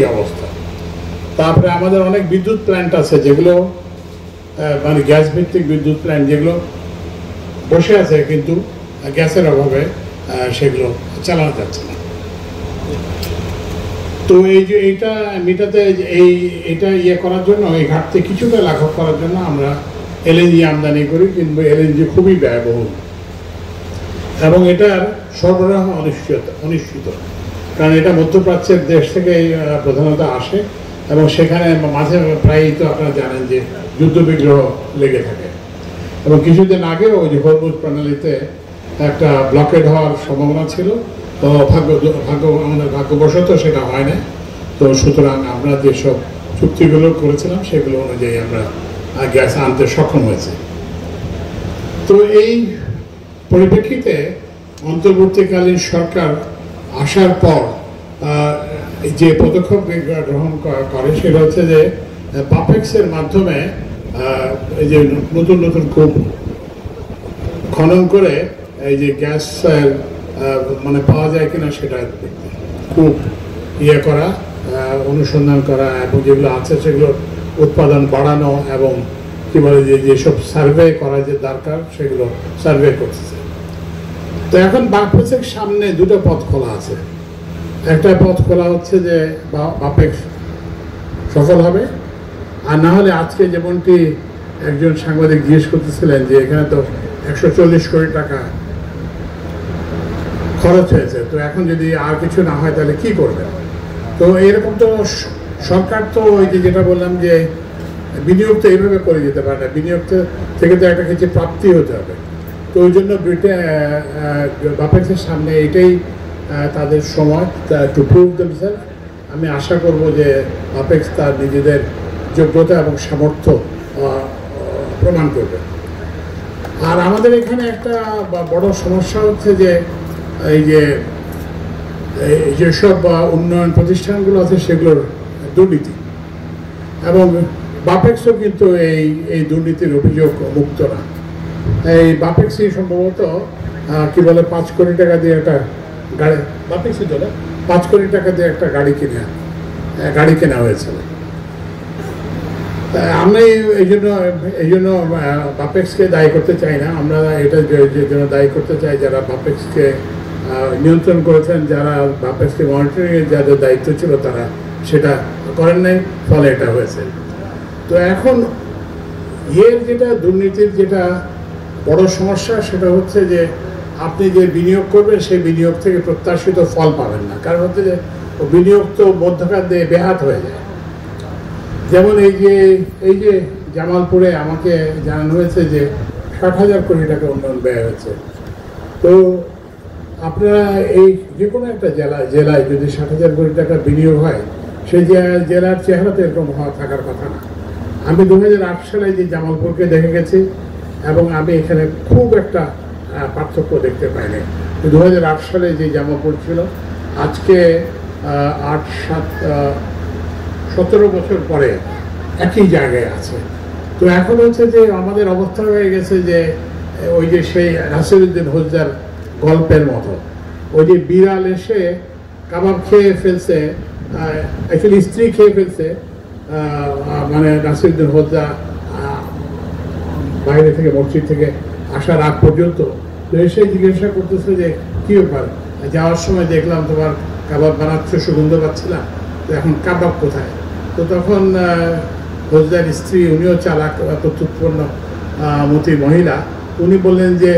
এই অবস্থা। তারপরে আমাদের অনেক বিদ্যুৎ প্ল্যান্ট আছে যেগুলো মানে গ্যাস ভিত্তিক বিদ্যুৎ প্ল্যান্ট যেগুলো বসে আছে, কিন্তু গ্যাসের অভাবে সেগুলো চালানো যাচ্ছে না। তো এই যে এইটা মেটাতে এটা করার জন্য, এই ঘাটতি কিছুটা লাঘব করার জন্য আমরা এলএনজি আমদানি করি, কিন্তু এলএনজি খুবই ব্যয়বহুল এবং এটার সরবরাহ অনিশ্চিত, কারণ এটা মধ্যপ্রাচ্যের দেশ থেকে প্রধানত আসে এবং সেখানে মাঝে প্রায়ই তো আপনারা জানেন যে যুদ্ধবিগ্রহ লেগে থাকে। এবং কিছুদিন আগেও ওই যে হরমুজ প্রণালীতে একটা ব্লকেড হওয়ার সম্ভাবনা ছিল, তো আমাদের ভাগ্যবশত সেটা হয় না। তো সুতরাং আমরা যেসব চুক্তিগুলো করেছিলাম সেগুলো অনুযায়ী আমরা গ্যাস আনতে সক্ষম হয়েছে। তো এই পরিপ্রেক্ষিতে অন্তর্বর্তীকালীন সরকার আসার পর যে পদক্ষেপ গ্রহণ করে সেটা হচ্ছে যে বাপেক্সের মাধ্যমে এই যে নতুন নতুন কূপ খনন করে এই যে গ্যাস মানে পাওয়া যায় কিনা সেটা কূপ করা, অনুসন্ধান করা এবং যেগুলো আছে সেগুলো উৎপাদন বাড়ানো এবং কি বলে যেসব সার্ভে করা যে দরকার সেগুলো সার্ভে করতেছে। তো এখন বাপেক্সের সামনে দুটো পথ খোলা আছে। একটা পথ খোলা হচ্ছে যে বাপেক্স সফল হবে, আর না হলে আজকে যেমনটি একজন সাংবাদিক জিজ্ঞেস করতেছিলেন যে এখানে তো 140 কোটি টাকা খরচ হয়েছে, তো এখন যদি আর কিছু না হয় তাহলে কি করবে? তো এরকম তো সরকার তো ওই যে যেটা বললাম যে বিনিয়োগ তো এইভাবে করে যেতে পারে না, বিনিয়োগ থেকে তো একটা কিছু প্রাপ্তি হতে হবে। তো ওই জন্য বাপেক্সের সামনে এটাই তাদের সময় টু প্রুভ দেমসেলফ। আমি আশা করব যে বাপেক্স তার নিজেদের যোগ্যতা এবং সামর্থ্য প্রমাণ করবে। আর আমাদের এখানে একটা বড় সমস্যা হচ্ছে যে এই যে যেসব উন্নয়ন প্রতিষ্ঠানগুলো আছে সেগুলোর দুর্নীতি, এবং বাপেক্সও কিন্তু এই দুর্নীতির অভিযোগ মুক্ত না। এই বাপেক্সই সম্ভবত কি বলে 5 কোটি টাকা দিয়ে একটা গাড়ি, বাপেক্সই চলে 5 কোটি টাকা দিয়ে একটা গাড়ি কেনা হয়েছিল। আমরা এই জন্য বাপেক্সকে দায়ী করতে চাই না, আমরা এটা জন্য দায়ী করতে চাই যারা বাপেক্সকে নিয়ন্ত্রণ করেছেন, যারা বাপেক্সকে মনিটরিংয়ের যাদের দায়িত্ব ছিল তারা সেটা করেন নাই, ফলে এটা হয়েছে। তো এখন যেটা দুর্নীতির যেটা বড় সমস্যা সেটা হচ্ছে যে আপনি যে বিনিয়োগ করবেন সেই বিনিয়োগ থেকে প্রত্যাশিত ফল পাবেন না, কারণ হচ্ছে যে বিনিয়োগ তো মধ্যখান দিয়ে ব্যাহত হয়ে যায়। যেমন এই যে জামালপুরে আমাকে জানানো হয়েছে যে 60,000 কোটি টাকা উন্নয়ন ব্যয় হয়েছে। তো আপনারা এই যে কোনো একটা জেলায় যদি 60,000 কোটি টাকা বিনিয়োগ হয়, সেই জেলার চেহারা তো এরকম থাকার কথা না। আমি 2008 সালে যে জামালপুরকে দেখে গেছি এবং আমি এখানে খুব একটা পার্থক্য দেখতে পাইনি। 2008 সালে যে জামালপুর ছিল আজকে 17 বছর পরে একই জায়গায় আছে। তো এখন হচ্ছে যে আমাদের অবস্থা হয়ে গেছে যে ওই যে সেই নাসিরউদ্দিন হোসজার গল্পের মতো, ওই যে বিড়াল এসে কাবাব খেয়ে ফেলছে, অ্যাকচুয়ালি স্ত্রী খেয়ে ফেলছে, মানে নাসিরউদ্দিন হোসজা বাইরে থেকে মসজিদ থেকে আসার আগ পর্যন্ত। তো এসে জিজ্ঞাসা করতেছে যে কী ব্যাপার, যাওয়ার সময় দেখলাম তোমার কাবাব বানাচ্ছে, সুগন্ধ পাচ্ছিলাম, তো এখন কাবাব কোথায়? তো তখন হোসজার স্ত্রী, উনিও চালাক প্রত্যুৎপন্ন মতি মহিলা, উনি বললেন যে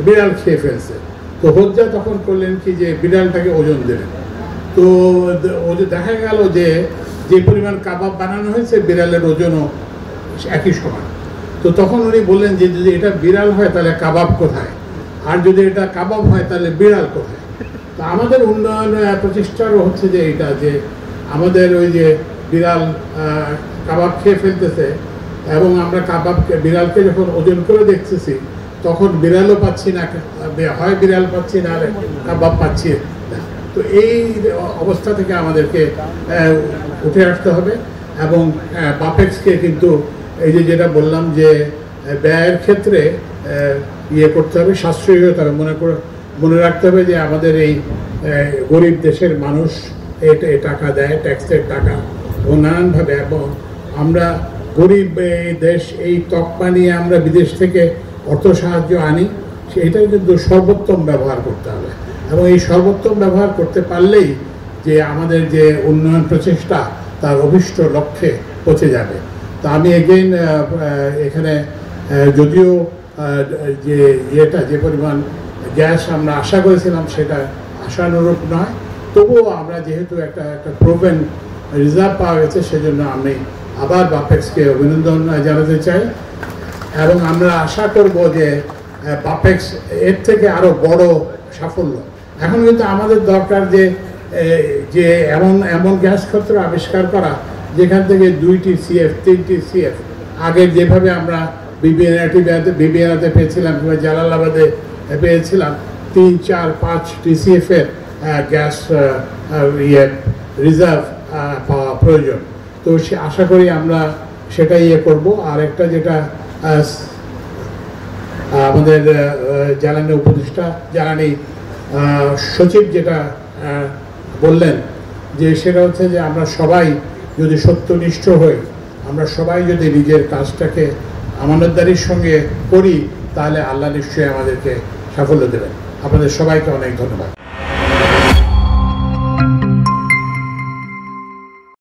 বিড়াল খেয়ে ফেলছে। তো হোসজা তখন করলেন কি যে বিড়ালটাকে ওজন দেবেন। তো দেখা গেল যে পরিমাণ কাবাব বানানো হয়েছে বিড়ালের ওজনও একই সমান। তো তখন উনি বললেন যে যদি এটা বিড়াল হয় তাহলে কাবাব কোথায়, আর যদি এটা কাবাব হয় তাহলে বিড়াল কোথায়? তো আমাদের উন্নয়ন প্রচেষ্টারও হচ্ছে যে এটা যে আমাদের ওই যে বিড়াল কাবাব খেয়ে ফেলতেছে এবং আমরা বিড়ালকে যখন ওজন করে দেখতেছি তখন বিড়ালও পাচ্ছি না, হয় বিড়াল পাচ্ছি না কাবাব পাচ্ছি না। তো এই অবস্থা থেকে আমাদেরকে উঠে আসতে হবে এবং বাপেক্সকে কিন্তু এই যে যেটা বললাম যে ব্যয়ের ক্ষেত্রে করতে হবে, সাশ্রয়ী হতে হবে। মনে রাখতে হবে যে আমাদের এই গরিব দেশের মানুষ টাকা দেয়, ট্যাক্সের টাকা ও নানানভাবে। এবং আমরা গরিব এই দেশ, এই তকমা নিয়ে আমরা বিদেশ থেকে অর্থ সাহায্য আনি, সেটা কিন্তু সর্বোত্তম ব্যবহার করতে হবে। এবং এই সর্বোত্তম ব্যবহার করতে পারলেই যে আমাদের যে উন্নয়ন প্রচেষ্টা তার অভিষ্ট লক্ষ্যে পৌঁছে যাবে। তো আমি এগেইন এখানে যদিও যে যে পরিমাণ গ্যাস আমরা আশা করেছিলাম সেটা আশানুরূপ নয়, তবুও আমরা যেহেতু একটা প্রুভেন রিজার্ভ পাওয়া গেছে, সেজন্য আমি আবার বাপেক্সকে অভিনন্দন জানাতে চাই। এবং আমরা আশা করব যে বাপেক্স এর থেকে আরও বড় সাফল্য। এখন কিন্তু আমাদের দরকার যে এমন গ্যাস ক্ষেত্র আবিষ্কার করা যেখান থেকে 2টি CF 3টি CF আগের যেভাবে আমরা বিবিএনআতে পেয়েছিলাম কিংবা জালালাবাদে পেয়েছিলাম 3, 4, 5 TCF এর গ্যাস রিজার্ভ পাওয়া প্রয়োজন। তো আশা করি আমরা সেটাই করব। আর একটা যেটা আমাদের জ্বালানি উপদেষ্টা জ্বালানি সচিব যেটা বললেন, যে সেটা হচ্ছে যে আমরা সবাই যদি সত্যনিষ্ঠ হই, আমরা সবাই যদি নিজের কাজটাকে আমানতদারির সঙ্গে করি, তাহলে আল্লাহ নিশ্চয়ই আমাদেরকে সাফল্য দেবেন। আপনাদের সবাইকে অনেক ধন্যবাদ।